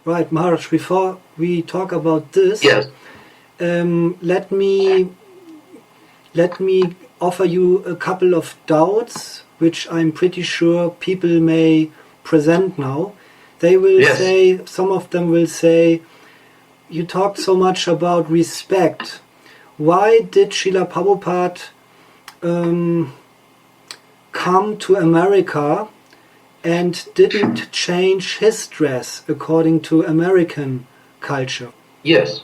Right, Maharaj, before we talk about this, Yes. let me offer you a couple of doubts, which I'm pretty sure people may present now. They will say, some of them will say, you talked so much about respect. Why did Srila Prabhupada come to America and didn't change his dress according to American culture? Yes.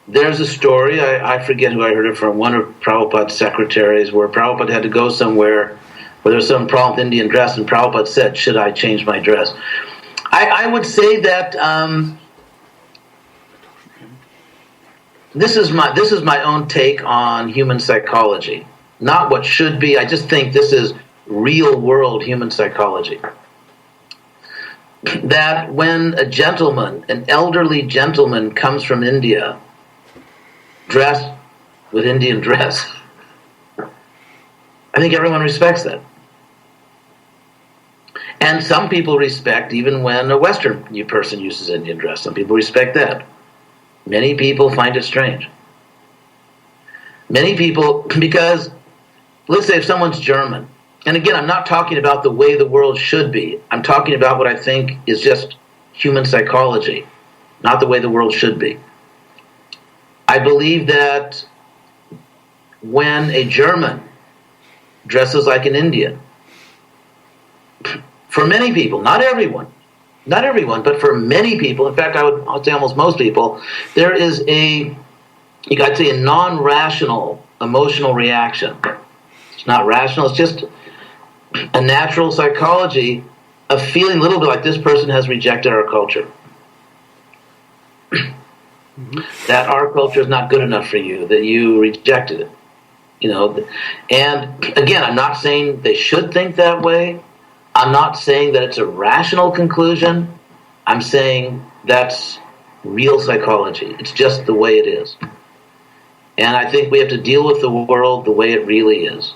There's a story, I forget who I heard it from, one of Prabhupada's secretaries, where Prabhupada had to go somewhere where there was some problem with Indian dress, and Prabhupada said, should I change my dress? I would say that this is my own take on human psychology. Not what should be, I just think this is real world human psychology. That when a gentleman, an elderly gentleman comes from India, dressed with Indian dress, I think everyone respects that. And some people respect even when a Western person uses Indian dress. Some people respect that. Many people find it strange. Many people, because let's say if someone's German, and again, I'm not talking about the way the world should be. I'm talking about what I think is just human psychology, not the way the world should be. I believe that when a German dresses like an Indian, for many people, not everyone, but for many people, in fact, I would say almost most people, there is a non-rational emotional reaction. It's not rational, it's just a natural psychology of feeling a little bit like this person has rejected our culture. That our culture is not good enough for you, that you rejected it. And again, I'm not saying they should think that way. I'm not saying that it's a rational conclusion. I'm saying that's real psychology. It's just the way it is. And I think we have to deal with the world the way it really is.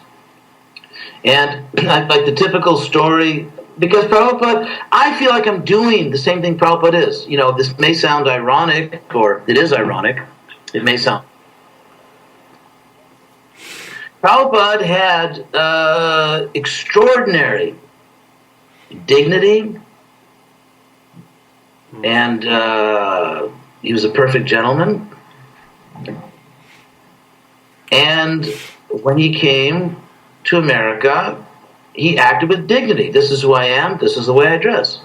And like the typical story, because Prabhupada, I feel like I'm doing the same thing Prabhupada is. This may sound ironic, or it is ironic. It may sound. Prabhupada had extraordinary dignity, and he was a perfect gentleman. And when he came to America, he acted with dignity. This is who I am. This is the way I dress.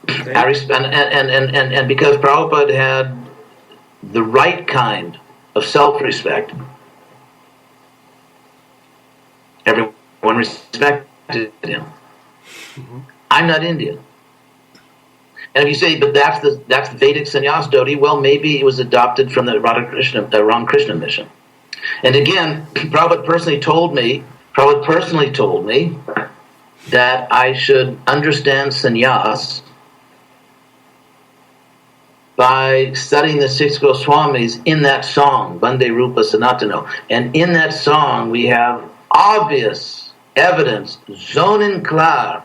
Okay. And because Prabhupada had the right kind of self-respect, everyone respected him. Mm-hmm. I'm not Indian. And if you say, but that's the Vedic sannyas dhoti, well, maybe it was adopted from the Ramakrishna mission. And again, Prabhupada personally told me that I should understand sannyas by studying the six Goswamis in that song, Bande Rupa Sanatano. And in that song, we have obvious evidence, zone and klar.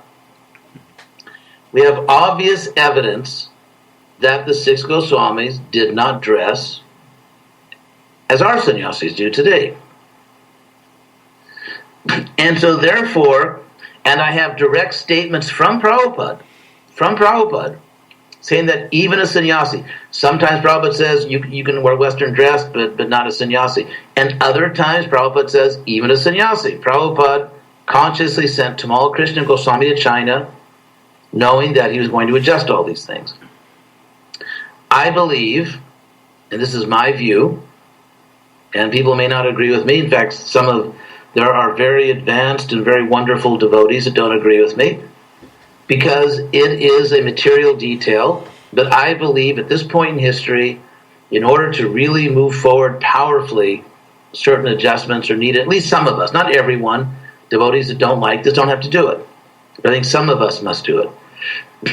We have obvious evidence that the six Goswamis did not dress as our sannyasis do today. And so therefore, and I have direct statements from Prabhupada, saying that even a sannyasi, sometimes Prabhupada says you can wear Western dress, but not a sannyasi. And other times Prabhupada says even a sannyasi. Prabhupada consciously sent Tamal Krishna Goswami to China, knowing that he was going to adjust all these things. I believe, and this is my view, and people may not agree with me. In fact, there are very advanced and very wonderful devotees that don't agree with me, because it is a material detail. But I believe at this point in history, in order to really move forward powerfully, certain adjustments are needed. At least some of us, not everyone. Devotees that don't like this don't have to do it. But I think some of us must do it.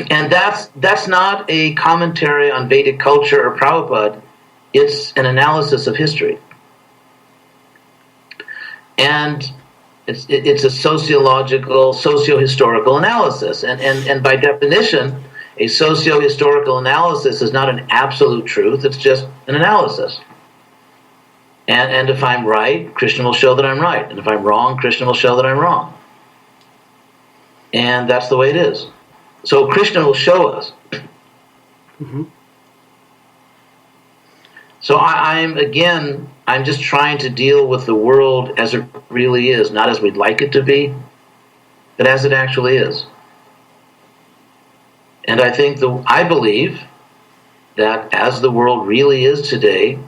And that's not a commentary on Vedic culture or Prabhupada. It's an analysis of history. And It's a sociological, socio-historical analysis. And by definition, a socio-historical analysis is not an absolute truth, it's just an analysis. And if I'm right, Krishna will show that I'm right. And if I'm wrong, Krishna will show that I'm wrong. And that's the way it is. So Krishna will show us. Mm-hmm. So I'm just trying to deal with the world as it really is, not as we'd like it to be, but as it actually is. And I believe that as the world really is today,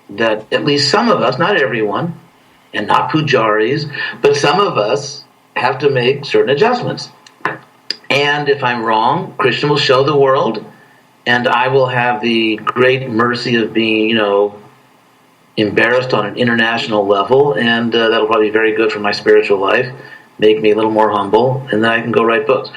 that at least some of us, not everyone, and not pujaris, but some of us have to make certain adjustments. And if I'm wrong, Krishna will show the world, and I will have the great mercy of being, embarrassed on an international level, and that'll probably be very good for my spiritual life, make me a little more humble, and then I can go write books.